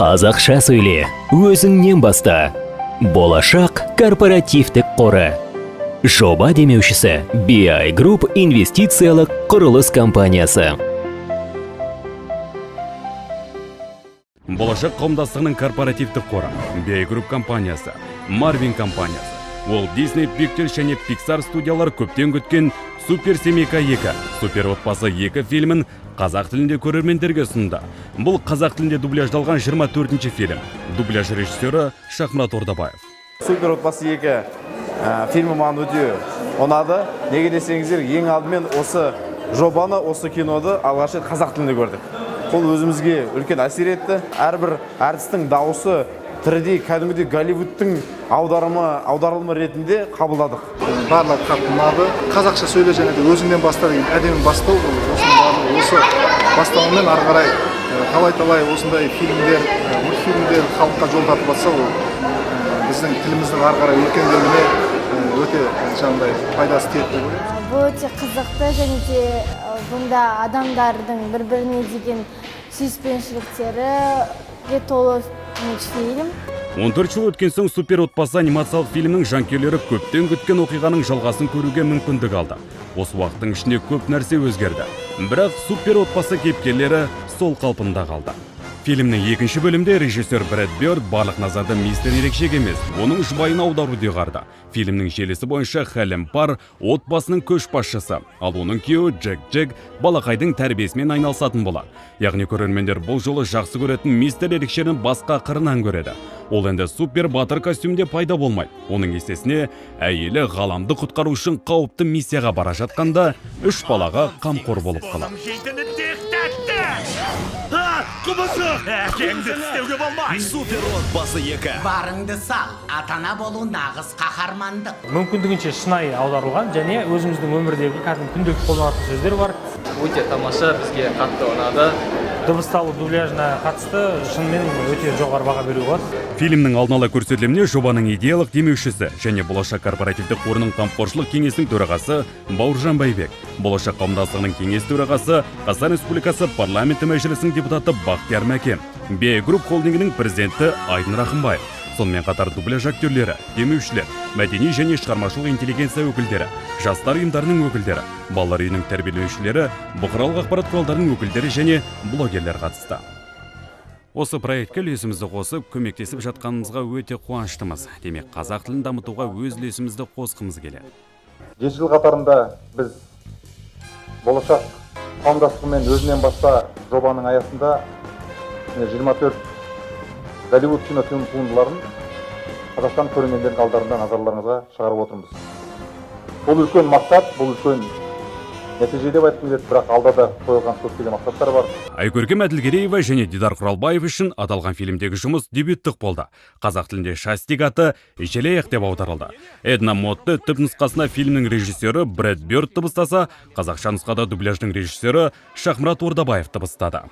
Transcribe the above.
Қазақша сөйле, өзіңнен баста. Болашақ корпоративтік қоры. Жоба демеушісі BI Group инвестициялық құрылыс компаниясы. Болашақ қауымдастығының корпоративтік қоры, BI Group компаниясы, Marvin компаниясы, Walt Disney Pictures және Pixar студиялар көптен күткен Супер Семейка 2, Супер отбасы 2 фильмін қазақ тілінде көрермендерге ұсынды. Бұл қазақ тілінде дубляждалған 24-ші фильм. Дубляж режиссері Шахмрат Ордабаев. Супер отбасы 2 фильмі маған өте ұнады. Неге десеңіздер, ең алдымен осы жобаны, осы киноды алғаш рет қазақ тілінде көрдік. Бұл өзімізге үлкен әсер етті. Әрбір әртістің дауысы тірідей кәдімгідей Голливудтың аударылымы ретінде қабылдадық. Барлық қатты ұнады. Қазақша сөйле және де өзіңнен баста деген әдемі бастау. Осы бастауымен ары қарай талай осындай фильмдер, мультфильмдер халыққа жол тартып жатса, ол біздің тіліміздің ары қарай өркендеуіне өте жаңағыдай пайдасы тиеді деп ойлаймын. Бұл өте қызықты және де бұнда адамдардың бір-біріне деген сүйіспеншіліктері толы мультфильм. 14 жыл өткен соң Супер отбасы анимациялық фильмнің жанкүйерлері көптен күткен оқиғаның жалғасын көруге мүмкіндік алды. Осы уақыттың ішінде көп нәрсе өзгерді. Бірақ Супер отбасы кейіпкерлері сол қалпында қалды. Фильмнің екінші бөлімде режиссер Брэд Бёрд барлық назарды мистер ерекшеге емес, оның жұбайына аударуды ұйғарды. Фильмнің желісі бойынша Хелен Парр отбасының көшбасшысы, ал оның күйеуі Джек балақайдың тәрбиесімен айналысатын болады. Яғни көрермендер бұл жолы жақсы көретін мистер ерекшені басқа қырынан көреді. Ол енді супер батыр костюмде пайда болмайды. Оның есесіне әйелі ғаламды құтқару үшін қауіпті миссияға бара жатқанда 3 балаға қамқор болып қалады. Әкеңді істеуге болмай. Супер отбасы 2. Барыңды сал, атана болу нағыз қаһармандық. Мүмкіндігінше шынайы аударылған және өзіміздің өмірдегі кәдімгі күнделікті қолданатын сөздер бар. Өте тамаша, бізге қатты ұнады. Дыбысталу дубляжына қатысты шынымен өте жоғары баға беруге болады. Фильмнің алдын ала көрсетіліміне жобаның идеялық демеушісі және Болашақ корпоративтік қорының қамқоршылық кеңесінің төрағасы Бауыржан Байбек, Болашақ қауымдастығының кеңес төрағасы, Қазақстан Республикасы парламенті мәжілісінің депутаты Бақтияр Мәкен, BI Group холдингінің президенті Айдын Рахымбаев, сонымен қатар дубляж актерлері, демеушілер, мәдени және шығармашылық интеллигенция өкілдері, жастар ұйымдарының өкілдері, балалар үйінің тәрбиеленушілері, бұқаралық ақпарат құралдарының өкілдері және блогерлер қатысты. Осы проектке үлесімізді қосып, көмектесіп жатқанымызға өте қуаныштымыз. Демек, қазақ тілін дамытуға өз үлесімізді қосқымыз келеді. 7 жыл қатарында біз болашақ қауымдастығымен өзінен баста жобаның аясында 24 Голливуд кинофильм туындыларын Қазақстан көрермендерінің алдарында назарларыңызға шығарып отырмыз. Бұл үлкен мақсат, бұл үлкен нәтиже деп айтқым келеді, бірақ алда да қойылған көптеген мақсаттар бар. Айкөркем Әділгереева және Дидар Құралбаев үшін аталған фильмдегі жұмыс дебюттік болды. Қазақ тілінде Шастик аты Желаяқ деп аударылды. Эдна Мотты түпнұсқасына фильмнің режиссері Брэд Бёрд дыбыстаса, қазақша нұсқада дубляждың режиссері Шахмрат Ордабаев дыбыстады.